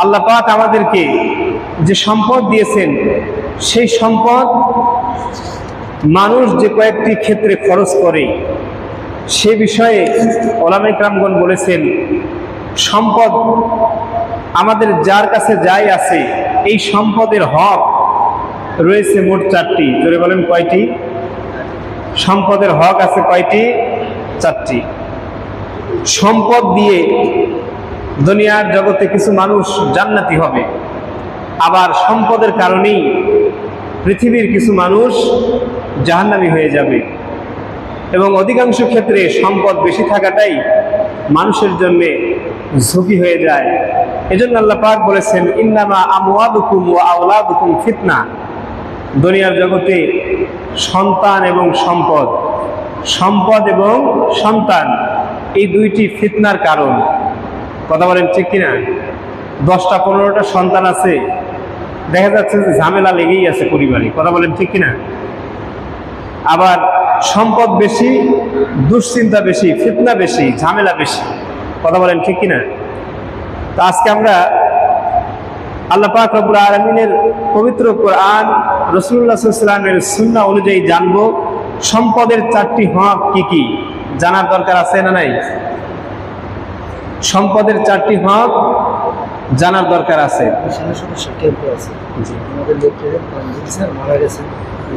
আল্লাহ পাক আমাদেরকে যে সম্পদ দিয়েছেন, সেই সম্পদ মানুষ যে কয়েকটি ক্ষেত্রে খরচ করে সে বিষয়ে ওলামায়ে কেরামগণ বলেছেন, সম্পদ আমাদের যার কাছে যাই আছে এই সম্পদের হক রয়েছে মোট 4টি। জোরে বলেন কয়টি? সম্পদের হক আছে কয়টি? 4টি। সম্পদ দিয়ে দুনিয়ার জগতে কিছু মানুষ জান্নাতি হবে, আবার সম্পদের কারণেই পৃথিবীর কিছু মানুষ জাহান্নামী হয়ে যাবে। এবং অধিকাংশ ক্ষেত্রে সম্পদ বেশি থাকাটাই মানুষের জন্য ঝুঁকি হয়ে যায়। এজন্য আল্লাহ পাক বলেছেন, ইন্নামা আমওয়ালুকুম ওয়া আওলাদুকুম ফিতনা। দুনিয়ার জগতে সন্তান এবং সম্পদ, সম্পদ এবং সন্তান এই দুইটি ফিতনার কারণ। কথা বলেন ঠিক কিনা? 10টা 15টা সন্তান আছে, দেখা যাচ্ছে যে ঝামেলা লেগেই আছে পরিবারে। কথা বলেন ঠিক কিনা? আবার সম্পদ বেশি, দুশ্চিন্তা বেশি, ফিতনা বেশি, ঝামেলা বেশি। কথা বলেন ঠিক কিনা? তো আজকে আমরা আল্লাহ পাক রব্বুল আলামিনের পবিত্র কোরআন, রাসূলুল্লাহ সাল্লাল্লাহু আলাইহি ওয়াসাল্লামের সুন্নাহ অনুযায়ী জানবো সম্পদের 4টি হক কি কি। জানার দরকার আছে না নাই? সম্পদের 4টি হক জানার দরকার আছে। আমাদের লোকের মারা গেছে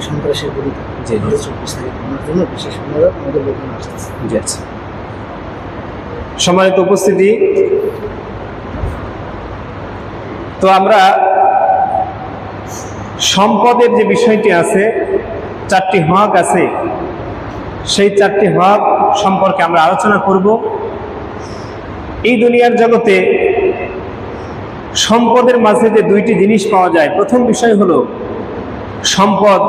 সন্ত্রাসের বিরুদ্ধে, বিশেষ আমাদের লোকজন আসতেছে। সম্মানিত উপস্থিতি, তো আমরা সম্পদের যে বিষয়টি আছে, 4টি হক আছে, সেই 4টি হক সম্পর্কে আমরা আলোচনা করব। এই দুনিয়ার জগতে সম্পদের মাঝে যে 2টি জিনিস পাওয়া যায়, প্রথম বিষয় হলো সম্পদ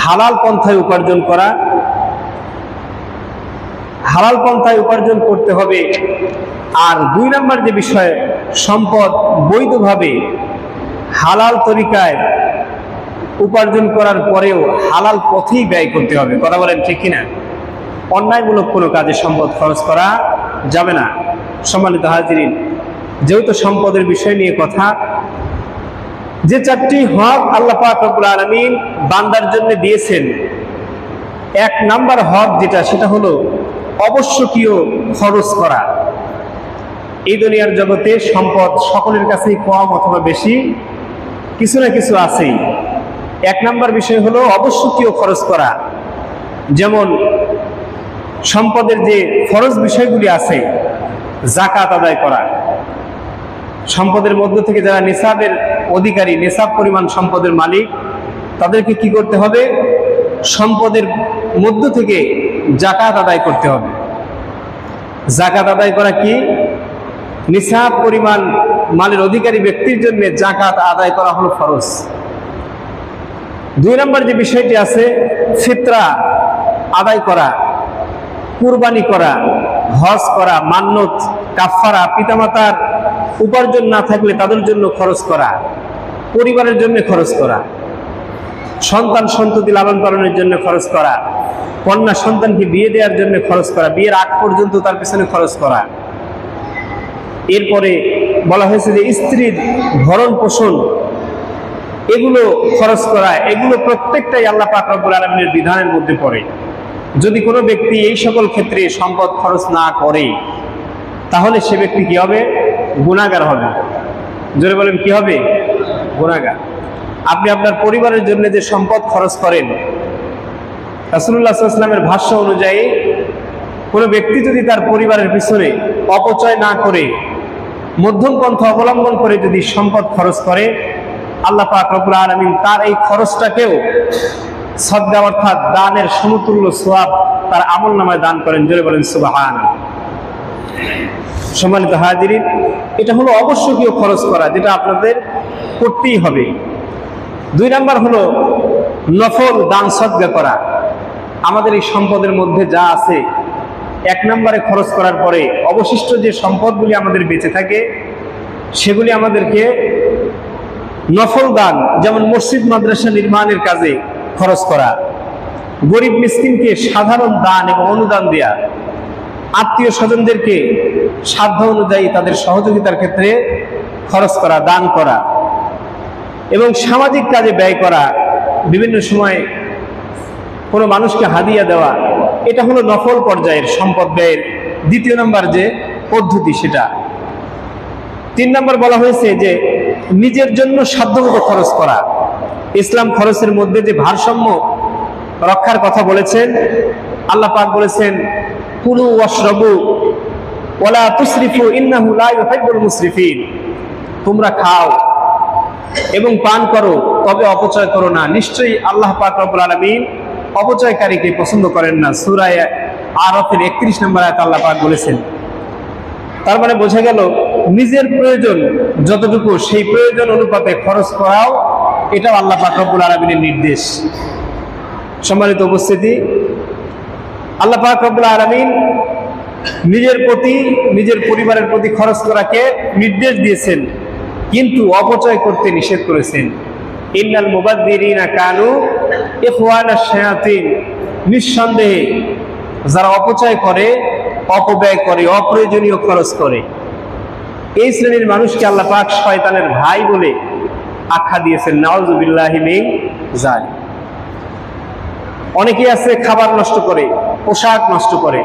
হালাল পন্থায় উপার্জন করা। হালাল পন্থায় উপার্জন করতে হবে। আর 2 নম্বর যে বিষয়, সম্পদ বৈধভাবে হালাল তরিকায় উপার্জন করার পরেও হালাল পথেই ব্যয় করতে হবে। কথা বলেন ঠিক কিনা? অন্যায়মূলক কোনো কাজে সম্পদ খরচ করা যাবে না। সম্মানিত হাজিরিন, যেহেতু সম্পদের বিষয় নিয়ে কথা, যে 4টি হক আল্লাহ পাক রব্বুল আলামিন বান্দার জন্য দিয়েছেন, 1 নাম্বার হক যেটা, সেটা হলো অবশ্যকীয় খরচ করা। এই দুনিয়ার জগতে সম্পদ সকলের কাছেই কম অথবা বেশি কিছু না কিছু আছেই। 1 নাম্বার বিষয় হলো অবশ্যকীয় খরচ করা। যেমন সম্পদের যে ফরজ বিষয়গুলি আছে, যাকাত আদায় করা। সম্পদের মধ্য থেকে যারা নিসাবের অধিকারী, নিসাব পরিমাণ সম্পদের মালিক, তাদেরকে কি করতে হবে? সম্পদের মধ্য থেকে যাকাত আদায় করতে হবে। যাকাত আদায় করা কি? নিসাব পরিমাণ মালের অধিকারী ব্যক্তির জন্য যাকাত আদায় করা হলো ফরজ। 2 নম্বর যে বিষয়টি আছে, ফিতরা আদায় করা, কুরবানি করা, হজ করা, মান্নত, কাফারা, পিতামাতার উপার্জন না থাকলে তাদের জন্য খরচ করা, পরিবারের জন্য খরচ করা, সন্তান সন্ততি লালন পালনের জন্য খরচ করা, কন্যা সন্তানকে বিয়ে দেওয়ার জন্য খরচ করা, বিয়ের আগ পর্যন্ত তার পিছনে খরচ করা। এরপরে বলা হয়েছে যে স্ত্রীর ভরণ পোষণ, এগুলো খরচ করা, এগুলো প্রত্যেকটাই আল্লাহ পাক রব্বুল আলামিনের বিধানের মধ্যে পড়ে। যদি কোনো ব্যক্তি এই সকল ক্ষেত্রে সম্পদ খরচ না করে, তাহলে সে ব্যক্তি কি হবে? গুনাহগার হবে। জোরে বলেন কি হবে? গুনাহগার। আপনি আপনার পরিবারের জন্য যে সম্পদ খরচ করেন, রাসূলুল্লাহ সাল্লাল্লাহু আলাইহি ওয়াসাল্লামের ভাষ্য অনুযায়ী কোনো ব্যক্তি যদি তার পরিবারের পিছনে অপচয় না করে, মধ্যম পন্থা অবলম্বন করে যদি সম্পদ খরচ করে, আল্লাহ পাক রব্বুল আলামিন তার এই খরচটাকেও সদকা অর্থাৎ দানের সমতুল্য সওয়াব তার আমলনামায় দান করেন। জোরে বলেন সুবহানাল্লাহ। সম্মানিত হাজিরিন, এটা হলো অবশ্যকীয় খরচ করা, যেটা আপনাদের করতেই হবে। 2 নাম্বার হলো নফল দান সদকা করা। আমাদের এই সম্পদের মধ্যে যা আছে, 1 নম্বরে খরচ করার পরে অবশিষ্ট যে সম্পদগুলি আমাদের বেঁচে থাকে, সেগুলি আমাদেরকে নফল দান, যেমন মসজিদ মাদ্রাসা নির্মাণের কাজে খরচ করা, গরিব মিসকিনকে সাধারণ দান এবং অনুদান দেয়া, আত্মীয় স্বজনদেরকে সাধ্য অনুযায়ী তাদের সহযোগিতার ক্ষেত্রে খরচ করা, দান করা এবং সামাজিক কাজে ব্যয় করা, বিভিন্ন সময় কোনো মানুষকে হাদিয়া দেওয়া, এটা হলো নফল পর্যায়ের সম্পদ ব্যয়ের দ্বিতীয় নম্বর যে পদ্ধতি সেটা। 3 নম্বর বলা হয়েছে যে নিজের জন্য সাধ্যমতো খরচ করা। ইসলাম খরচের মধ্যে যে ভারসাম্য রক্ষার কথা বলেছেন, আল্লাহ পাক বলেছেন কুলু ওয়াশরাবু ওয়ালা তুসরিফু ইন্নাহু লা ইউহিব্বুল মুসরিফিন, তোমরা খাও এবং পান করো, তবে অপচয় করো না, নিশ্চয়ই আল্লাহ পাক রব্বুল আলামিন অপচয়কারীকে পছন্দ করেন না। সূরা আরাফের 31 নম্বর আয়াতে আল্লাহ পাক বলেছেন। তার মানে বোঝা গেল নিজের প্রয়োজন যতটুকু সেই প্রয়োজন অনুপাতে খরচ করাও এটাও আল্লাহ পাক রব্বুল আলামিনের নির্দেশ। সম্মানিত উপস্থিতি, আল্লাহ পাক রব্বুল আলামিন নিজের প্রতি, নিজের পরিবারের প্রতি খরচ করাকে নির্দেশ দিয়েছেন, কিন্তু অপচয় করতে নিষেধ করেছেন। ইন্নাল মুবাদদিরিনা কানু ইখওয়ানাশ শায়াতিন, নিঃসন্দেহে যারা অপচয় করে, অপব্যয় করে, অপ্রয়োজনীয় খরচ করে, এই শ্রেণীর মানুষকে আল্লাহ পাক শয়তানের ভাই বলে আখ্যা দিয়েছেন। নাউযুবিল্লাহি মিন যালিক। অনেকেই আছে খাবার নষ্ট করে, পোশাক নষ্ট করে,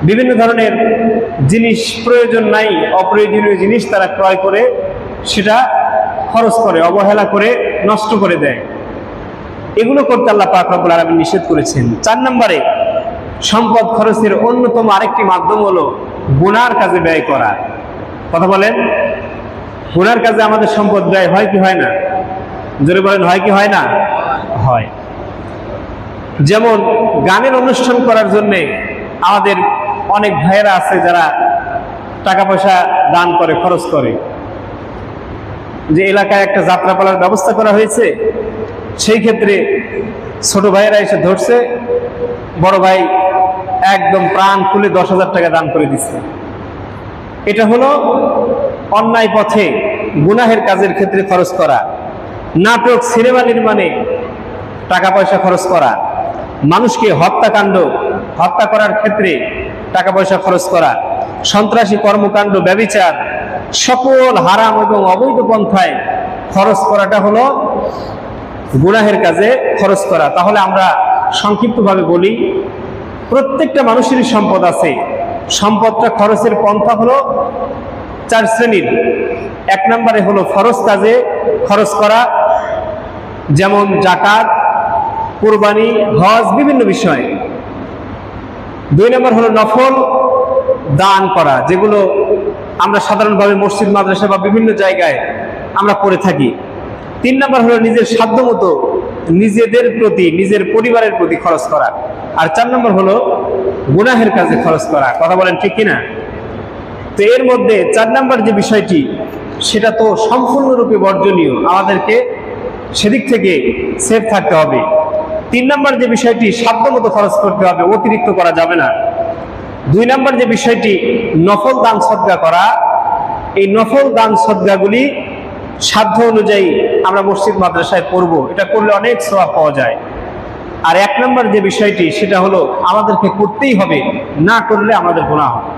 বিভিন্ন ধরনের জিনিস প্রয়োজন নাই, অপ্রয়োজনীয় জিনিস তারা ক্রয় করে সেটা খরচ করে, অবহেলা করে নষ্ট করে দেয়। এগুলো করতে আল্লাহ পাক রব্বুল আলামিন নিষেধ করেছেন। 4 নম্বরে সম্পদ খরচের অন্যতম আরেকটি মাধ্যম হলো গুনার কাজে ব্যয় করা। কথা বলেন, গুনার কাজে আমাদের সম্পদ ব্যয় হয় কি হয় না? জোরে বলেন, হয় কি হয় না? হয়। যেমন গানের অনুষ্ঠান করার জন্য আমাদের অনেক ভাইয়েরা আছে যারা টাকা পয়সা দান করে, খরচ করে। যে এলাকায় একটা যাত্রাপালার ব্যবস্থা করা হয়েছে, সেই ক্ষেত্রে ছোট ভাইয়েরা এসে ধরছে, বড় ভাই একদম প্রাণ খুলে 10,000 টাকা দান করে দিচ্ছে। এটা হলো অন্যায় পথে গুনাহের কাজের ক্ষেত্রে খরচ করা। নাটক, সিনেমা নির্মাণে টাকা পয়সা খরচ করা, মানুষকে হত্যা করার ক্ষেত্রে টাকা পয়সা খরচ করা, সন্ত্রাসী কর্মকাণ্ড, ব্যভিচার, সকল হারাম এবং অবৈধ পন্থায় খরচ করাটা হলো গুনাহের কাজে খরচ করা। তাহলে আমরা সংক্ষিপ্তভাবে বলি, প্রত্যেকটা মানুষেরই সম্পদ আছে। সম্পদটা খরচের পন্থা হলো 4 শ্রেণীর। 1 নম্বরে হলো ফরজ কাজে খরচ করা, যেমন যাকাত, কুরবানি, হজ, বিভিন্ন বিষয়। 2 নম্বর হলো নফল দান করা, যেগুলো আমরা সাধারণভাবে মসজিদ, মাদ্রাসা বা বিভিন্ন জায়গায় আমরা করে থাকি। 3 নম্বর হলো নিজের সাধ্যমতো নিজেদের প্রতি, নিজের পরিবারের প্রতি খরচ করা। আর 4 নম্বর হলো গুনাহের কাজে খরচ করা। কথা বলেন, ঠিক কিনা? তো এর মধ্যে 4 নম্বর যে বিষয়টি, সেটা তো সম্পূর্ণরূপে বর্জনীয়, আমাদেরকে সেদিক থেকে সেফ থাকতে হবে। 3 নম্বর যে বিষয়টি, সাধ্যমতো খরচ করতে হবে, অতিরিক্ত করা যাবে না। 2 নম্বর যে বিষয়টি, নফল দান সদকা করা, এই নফল দান সদকাগুলি সাধ্য অনুযায়ী আমরা মসজিদ মাদ্রাসায় পড়ব, এটা করলে অনেক সওয়াব পাওয়া যায়। আর 1 নম্বর যে বিষয়টি, সেটা হলো আমাদেরকে করতেই হবে, না করলে আমাদের গুনাহ হবে।